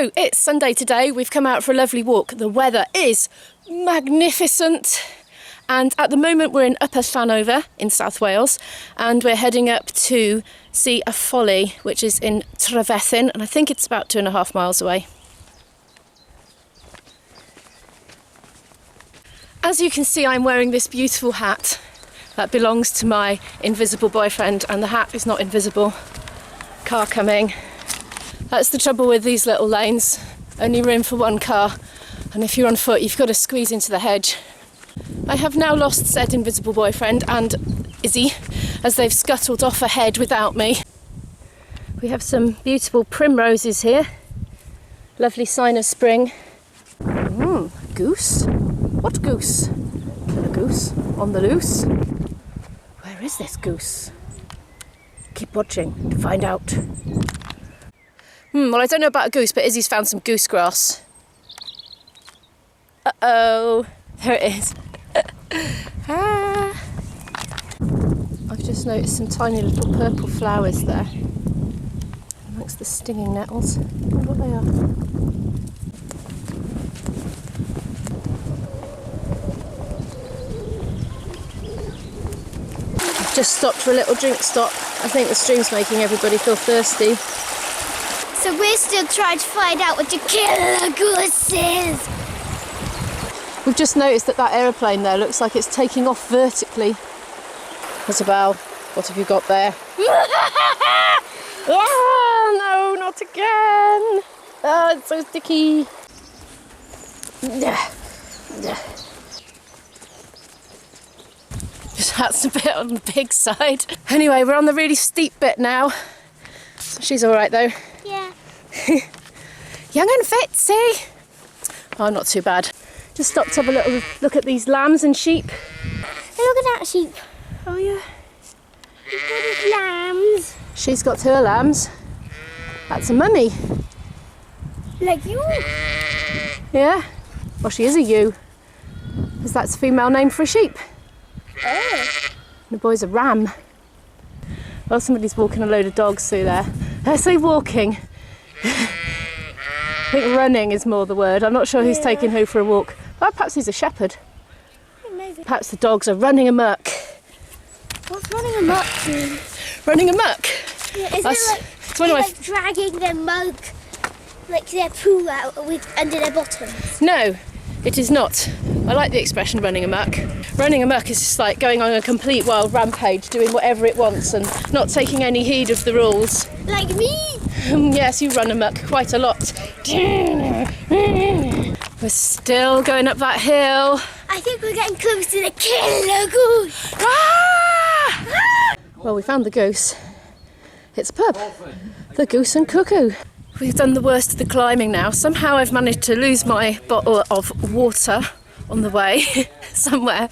So it's Sunday today. We've come out for a lovely walk. The weather is magnificent. And at the moment we're in Upper Llanover in South Wales, and we're heading up to see a folly, which is in Trevethin, and I think it's about 2.5 miles away. As you can see, I'm wearing this beautiful hat that belongs to my invisible boyfriend, and the hat is not invisible. Car coming. That's the trouble with these little lanes. Only room for one car, and if you're on foot you've got to squeeze into the hedge. I have now lost said invisible boyfriend and Izzy, as they've scuttled off ahead without me. We have some beautiful primroses here. Lovely sign of spring. Goose? What goose? A goose on the loose. Where is this goose? Keep watching to find out. Well, I don't know about a goose, but Izzy's found some goose grass. Uh-oh, there it is. I've just noticed some tiny little purple flowers there amongst the stinging nettles. I wonder what they are. I've just stopped for a little drink stop. I think the stream's making everybody feel thirsty. So we're still trying to find out what the killer goose is. We've just noticed that that aeroplane there looks like it's taking off vertically. Isabel, what have you got there? Oh, no, not again. Oh, it's so sticky. That's a bit on the big side. Anyway, we're on the really steep bit now. She's all right though. Yeah. Young and fit, see? Oh, not too bad. Just stopped to have a little look at these lambs and sheep. Hey, look at that sheep. Oh yeah. You've got these lambs. She's got her lambs. That's a mummy. Like you? Yeah. Well, she is a ewe, because that's a female name for a sheep. Oh. And the boy's a ram. Well, somebody's walking a load of dogs through there. I say walking. I think running is more the word. I'm not sure who's taking who for a walk. Well, perhaps he's a shepherd. Maybe. Perhaps the dogs are running amok. What's running amok mean? Running amok? Yeah, is it like dragging their mug, like their poo out under their bottoms? No, it is not. I like the expression running amok. Running amok is just like going on a complete wild rampage, doing whatever it wants and not taking any heed of the rules. Like me? Yes, you run amok quite a lot. We're still going up that hill. I think we're getting close to the killer goose. Ah! Well, we found the goose. It's a pub. The Goose and Cuckoo. We've done the worst of the climbing now. Somehow I've managed to lose my bottle of water on the way somewhere.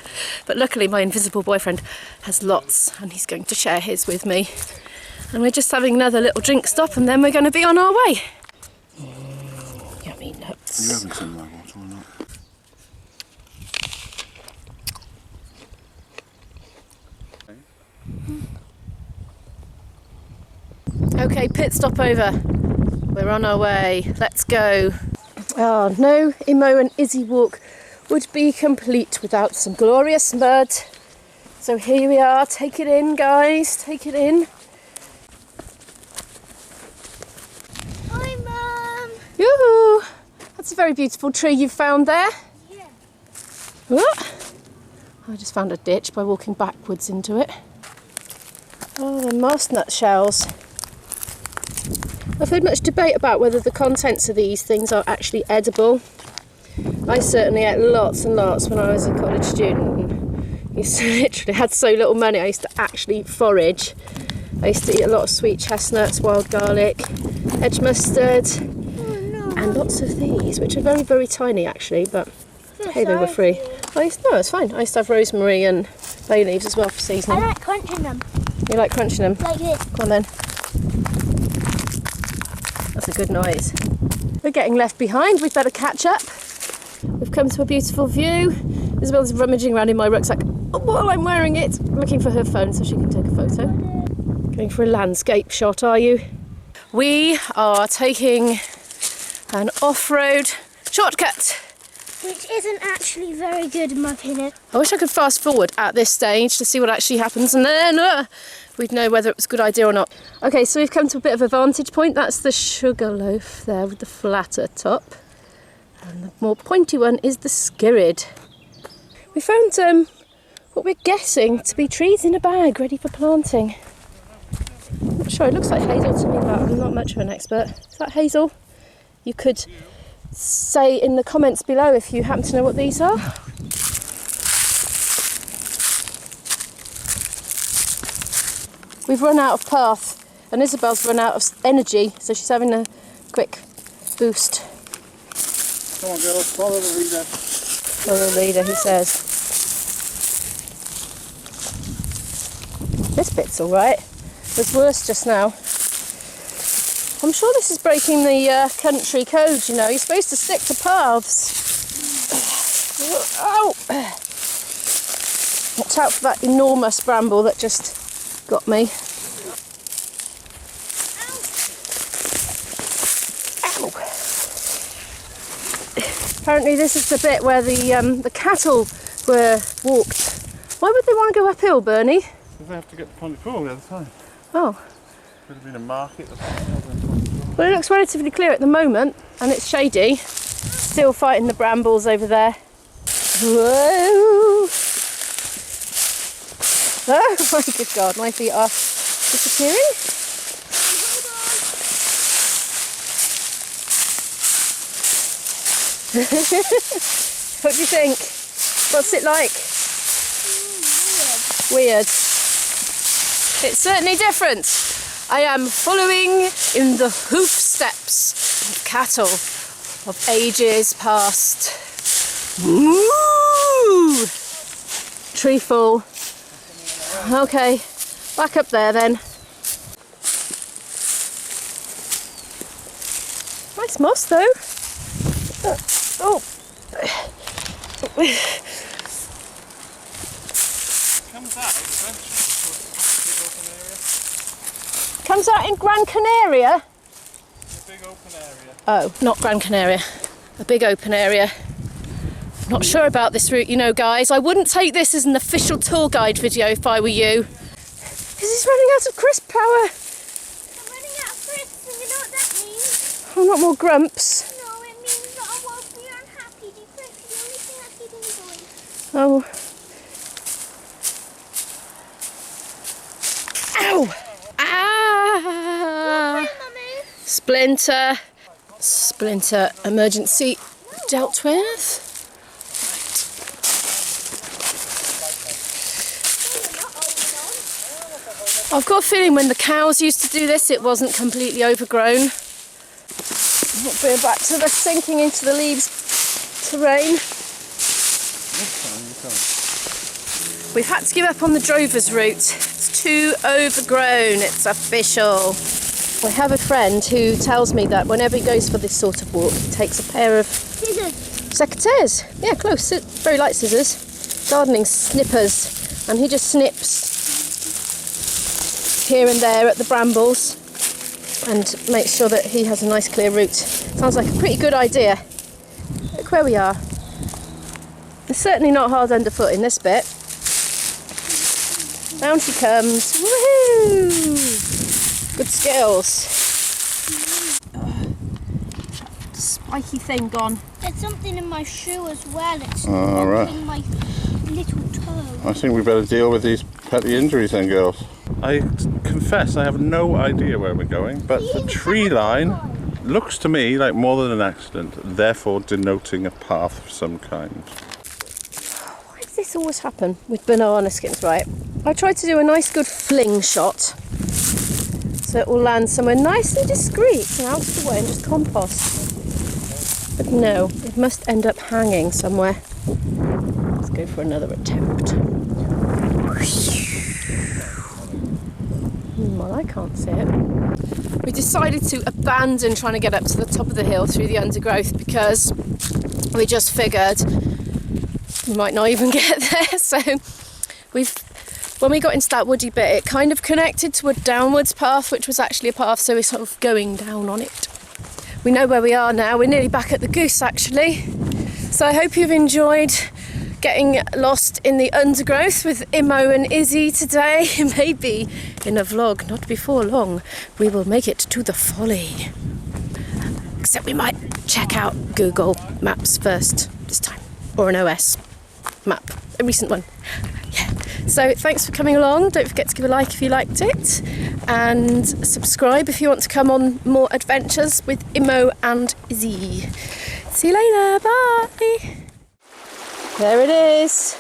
But luckily my invisible boyfriend has lots and he's going to share his with me. And we're just having another little drink stop and then we're going to be on our way. Yummy nuts. Are you having some of that water or not? Okay, pit stop over. We're on our way. Let's go. Oh, no Imo and Izzy walk would be complete without some glorious mud. So here we are. Take it in, guys. Take it in. Hi, Mum. Yoo-hoo! That's a very beautiful tree you've found there. Yeah. What? I just found a ditch by walking backwards into it. Oh, the moss nut shells. I've heard much debate about whether the contents of these things are actually edible. I certainly ate lots and lots when I was a college student. And used to literally had so little money. I used to actually forage. I used to eat a lot of sweet chestnuts, wild garlic, edge mustard, and lots of these, which are very, very tiny actually, but hey, they were free. No, it's fine. I used to have rosemary and bay leaves as well for seasoning. I like crunching them. You like crunching them? Like this. Come on then. That's a good noise. We're getting left behind. We'd better catch up. We've come to a beautiful view. Isabel's rummaging around in my rucksack while I'm wearing it, looking for her phone so she can take a photo. Going for a landscape shot, are you? We are taking An off-road shortcut. Which isn't actually very good in my opinion. I wish I could fast forward at this stage to see what actually happens, and then we'd know whether it was a good idea or not. Okay, so we've come to a bit of a vantage point. That's the Sugarloaf there with the flatter top. And the more pointy one is the Skirrid. We found what we're guessing to be trees in a bag ready for planting. I'm not sure, it looks like hazel to me, but I'm not much of an expert. Is that hazel? You could say in the comments below if you happen to know what these are. We've run out of path and Isabel's run out of energy, so she's having a quick boost. Come on, girls, follow the leader. Follow the leader, he says. This bit's alright. It was worse just now. I'm sure this is breaking the country code, you know. You're supposed to stick to paths. Ow! Watch out for that enormous bramble that just got me. Ow! Apparently this is the bit where the cattle were walked. Why would they want to go uphill, Bernie? Because they have to get to Pontypool the other side. Oh. Could have been a market or something. Well, it looks relatively clear at the moment, and it's shady. Still fighting the brambles over there. Whoa! Oh my good God, my feet are disappearing. What do you think? What's it like? Weird. It's certainly different. I am following in the hoofsteps of cattle of ages past. Woo! Tree full. Okay, back up there then. Nice moss though. Oh. Comes out eventually. Comes out in Gran Canaria? A big open area. Oh, not Gran Canaria. A big open area. Not sure about this route, you know, guys. I wouldn't take this as an official tour guide video if I were you. Because it's running out of crisp power. I'm running out of crisps, and you know what that means? Oh, not more grumps. No, it means that I won't be unhappy. The crisps are the only thing I keep enjoying. Oh. Ow! Ah! Mummy. Splinter. Splinter emergency dealt with. I've got a feeling when the cows used to do this, it wasn't completely overgrown. We're back to the sinking into the leaves terrain. We've had to give up on the drover's route. It's too overgrown, it's official. I have a friend who tells me that whenever he goes for this sort of walk, he takes a pair of Scissors. secateurs. Yeah, close, very light scissors. Gardening snippers. And he just snips here and there at the brambles and makes sure that he has a nice clear route. Sounds like a pretty good idea. Look where we are. It's certainly not hard underfoot in this bit. Down she comes. Woohoo! Good skills. Spiky thing gone. There's something in my shoe as well. It's All right. poking my little toe. I think we better deal with these petty injuries then, girls. I confess I have no idea where we're going, but the tree line looks to me like more than an accident, therefore denoting a path of some kind. Why does this always happen with banana skins, right? I tried to do a nice good fling shot so it will land somewhere nice and discreet and out of the way and just compost. But no, it must end up hanging somewhere. Let's go for another attempt. Well, I can't see it. We decided to abandon trying to get up to the top of the hill through the undergrowth because we just figured we might not even get there. So when we got into that woody bit, it kind of connected to a downwards path, which was actually a path, so we're sort of going down on it. we know where we are now. We're nearly back at the goose actually. So I hope you've enjoyed getting lost in the undergrowth with Imo and Izzy today. Maybe in a vlog, not before long, we will make it to the folly. Except we might check out Google Maps first this time, or an OS map, a recent one. Yeah. So thanks for coming along. Don't forget to give a like if you liked it, and subscribe if you want to come on more adventures with Imo and Izzy. See you later, bye! There it is.